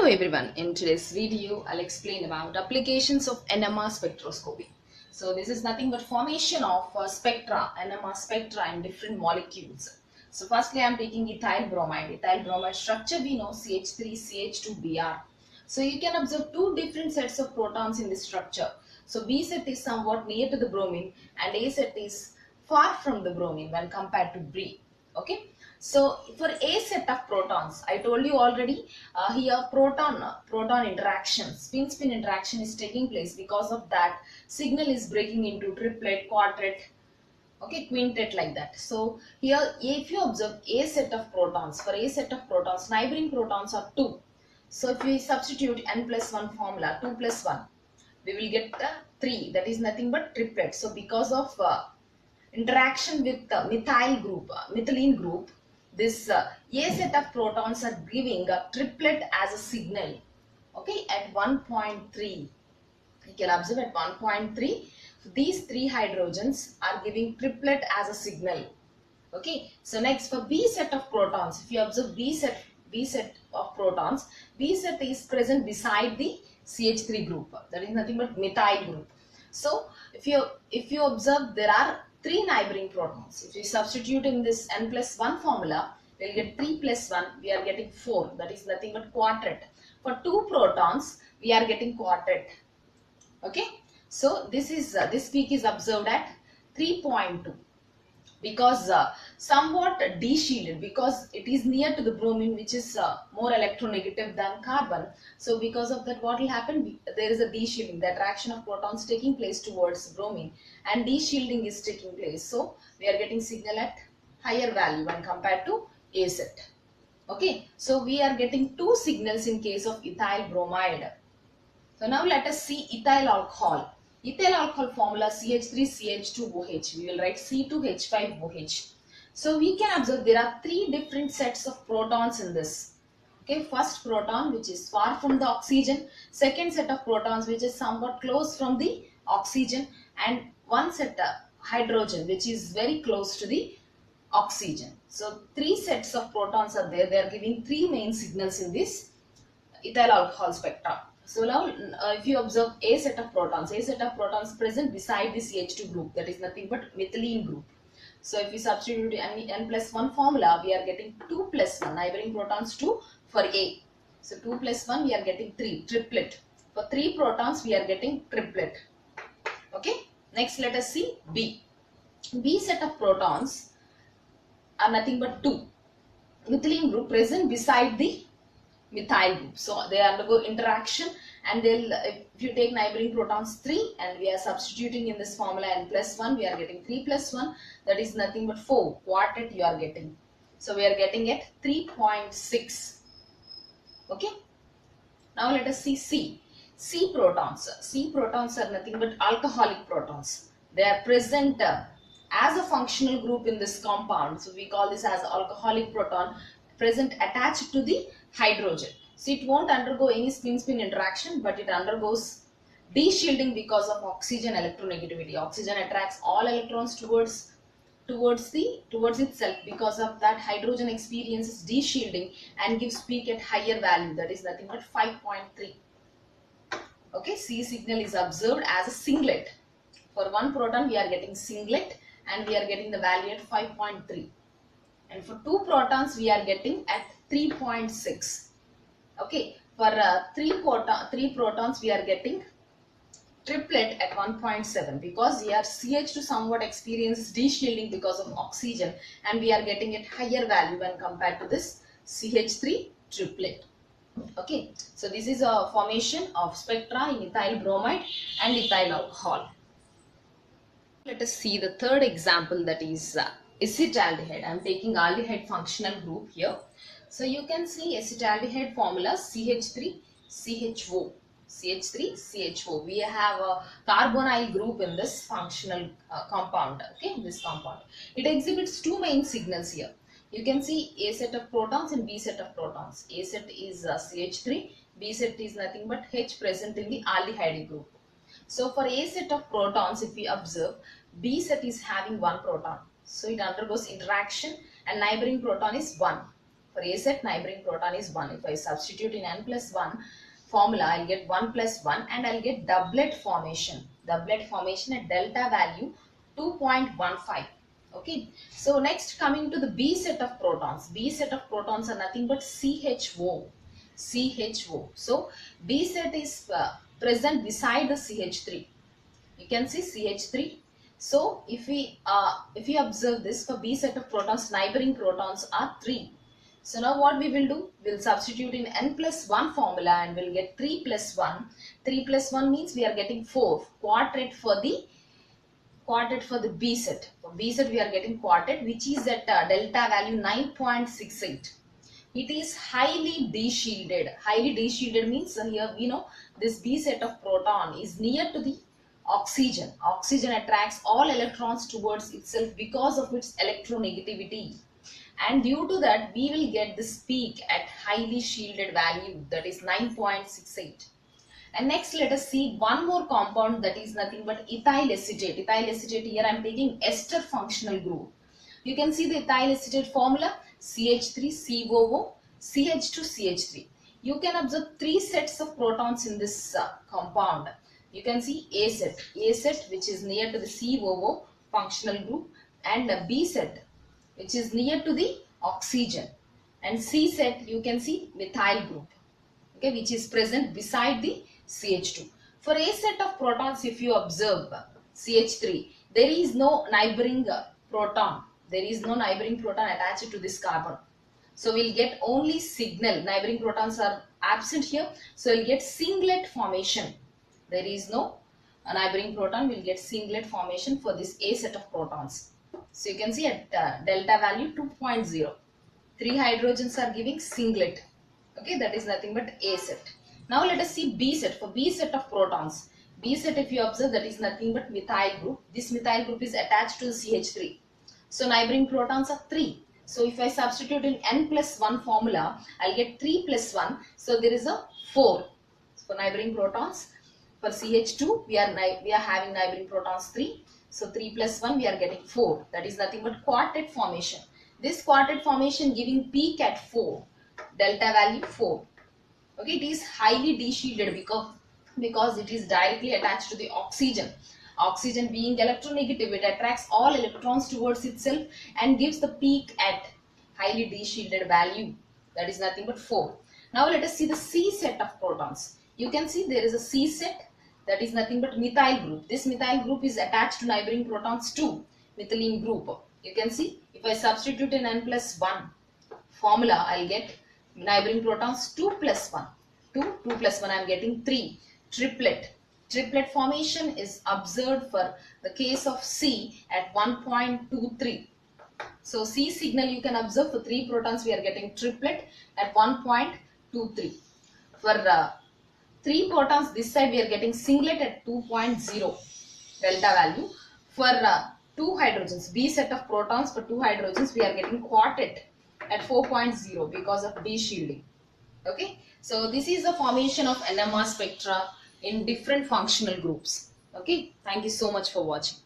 Hello everyone, in today's video I'll explain about applications of NMR spectroscopy. So this is nothing but formation of spectra, NMR spectra in different molecules. So firstly I am taking ethyl bromide. Ethyl bromide structure we know CH3CH2Br. So you can observe two different sets of protons in this structure. So B set is somewhat near to the bromine and A set is far from the bromine when compared to B. Okay. So for A set of protons, I told you already here proton interaction, spin-spin interaction is taking place. Because of that, signal is breaking into triplet, quartet, okay, quintet like that. So here if you observe A set of protons, for A set of protons, neighboring protons are 2. So if we substitute n plus 1 formula, 2 plus 1, we will get 3. That is nothing but triplet. So because of interaction with the methylene group, this A set of protons are giving a triplet as a signal, okay, at 1.3. You can observe at 1.3, these 3 hydrogens are giving triplet as a signal, okay. So next for B set of protons, if you observe B set of protons, B set is present beside the CH3 group, that is nothing but methyl group. So if you observe, there are 3 neighboring protons. If we substitute in this n plus 1 formula, we will get 3 plus 1, we are getting 4, that is nothing but quartet. For 2 protons, we are getting quartet, okay. So this peak is observed at 3.2 because somewhat de-shielded, because it is near to the bromine, which is more electronegative than carbon. So because of that, what will happen, there is a de-shielding, the attraction of protons taking place towards bromine and de-shielding is taking place. So we are getting signal at higher value when compared to A set, okay. So we are getting 2 signals in case of ethyl bromide. So now let us see ethyl alcohol. Ethyl alcohol formula CH3CH2OH. We will write C2H5OH. So we can observe there are 3 different sets of protons in this. Okay, first proton which is far from the oxygen, second set of protons which is somewhat close from the oxygen, and one set of hydrogen which is very close to the oxygen. So 3 sets of protons are there. They are giving 3 main signals in this ethyl alcohol spectra. So now if you observe A set of protons present beside the CH2 group, that is nothing but methylene group. So if we substitute n plus 1 formula, we are getting 2 plus 1, neighboring protons 2 for A. So 2 plus 1, we are getting 3, triplet. For 3 protons, we are getting triplet. Okay. Next let us see B. B set of protons are nothing but 2. Methylene group present beside the methyl group. So they undergo interaction, and they'll, if you take neighboring protons 3 and we are substituting in this formula n plus 1, we are getting 3 plus 1, that is nothing but 4, quartet you are getting. So we are getting at 3.6. Okay. Now let us see C. C protons. C protons are nothing but alcoholic protons. They are present as a functional group in this compound. So we call this as alcoholic proton, present attached to the hydrogen. So it won't undergo any spin-spin interaction, but it undergoes de-shielding because of oxygen electronegativity. Oxygen attracts all electrons towards itself. Because of that, hydrogen experiences de-shielding and gives peak at higher value, that is nothing but 5.3. Okay, C signal is observed as a singlet. For 1 proton we are getting singlet and we are getting the value at 5.3. And for 2 protons we are getting at 3.6. Okay, for 3 protons we are getting triplet at 1.7, because here CH2 somewhat experiences de-shielding because of oxygen, and we are getting at higher value when compared to this CH3 triplet. Okay, so this is a formation of spectra in ethyl bromide and ethyl alcohol. Let us see the third example, that is acetaldehyde. I am taking aldehyde functional group here. So you can see acetaldehyde formula CH3CHO. CH3CHO. We have a carbonyl group in this functional compound. Okay, this compound. It exhibits 2 main signals here. You can see A set of protons and B set of protons. A set is CH3, B set is nothing but H present in the aldehyde group. So for A set of protons, if we observe, B set is having 1 proton. So it undergoes interaction and neighboring proton is 1. For A set, neighboring proton is 1. If I substitute in n plus 1 formula, I'll get 1 plus 1 and I'll get doublet formation. Doublet formation at delta value 2.15. Okay. So next, coming to the B set of protons. B set of protons are nothing but CHO. CHO. So B set is present beside the CH3. You can see CH3. So if we observe this, for B set of protons, neighboring protons are 3. So now what we will do? We'll substitute in n plus 1 formula and we'll get 3 plus 1. 3 plus 1 means we are getting 4. Quartet for the B set. For B set we are getting quartet, which is at delta value 9.68. It is highly de-shielded. Highly de-shielded means here we know this B set of proton is near to the oxygen. Oxygen attracts all electrons towards itself because of its electronegativity. And due to that, we will get this peak at highly shielded value, that is 9.68. And next, let us see one more compound, that is nothing but ethyl acetate. Ethyl acetate, here I am taking ester functional group. You can see the ethyl acetate formula, CH3COO, CH2CH3. You can observe 3 sets of protons in this compound. You can see A set which is near to the COO functional group, and B set which is near to the oxygen, and C set you can see methyl group, okay, which is present beside the CH2. For A set of protons, if you observe CH3, there is no neighboring proton. There is no neighboring proton attached to this carbon. So we'll get only signal. Neighboring protons are absent here. So we'll get singlet formation. There is no neighboring proton. We'll get singlet formation for this A set of protons. So you can see at delta value 2.0. 3 hydrogens are giving singlet. Okay, that is nothing but A set. Now let us see B set. For B set of protons, B set, if you observe, that is nothing but methyl group. This methyl group is attached to the CH3. So neighboring protons are 3. So if I substitute in n plus 1 formula, I'll get 3 plus 1. So there is a 4. For neighboring protons, for CH2, we are having neighboring protons 3. So 3 plus 1, we are getting 4. That is nothing but quartet formation. This quartet formation giving peak at 4. Delta value 4. Okay, it is highly de-shielded because it is directly attached to the oxygen. Oxygen being electronegative, it attracts all electrons towards itself and gives the peak at highly de-shielded value. That is nothing but 4. Now let us see the C set of protons. You can see there is a C set, that is nothing but methyl group. This methyl group is attached to neighboring protons 2, methylene group. You can see if I substitute in n plus 1 formula, I'll get neighboring protons 2 plus 1. 2 plus 1, I am getting 3. Triplet formation is observed for the case of C at 1.23. So C signal you can observe for 3 protons, we are getting triplet at 1.23. For 3 protons this side, we are getting singlet at 2.0 delta value. For 2 hydrogens, B set of protons, for 2 hydrogens, we are getting quartet at 4.0 because of de-shielding. Okay, so this is the formation of NMR spectra in different functional groups. Okay, thank you so much for watching.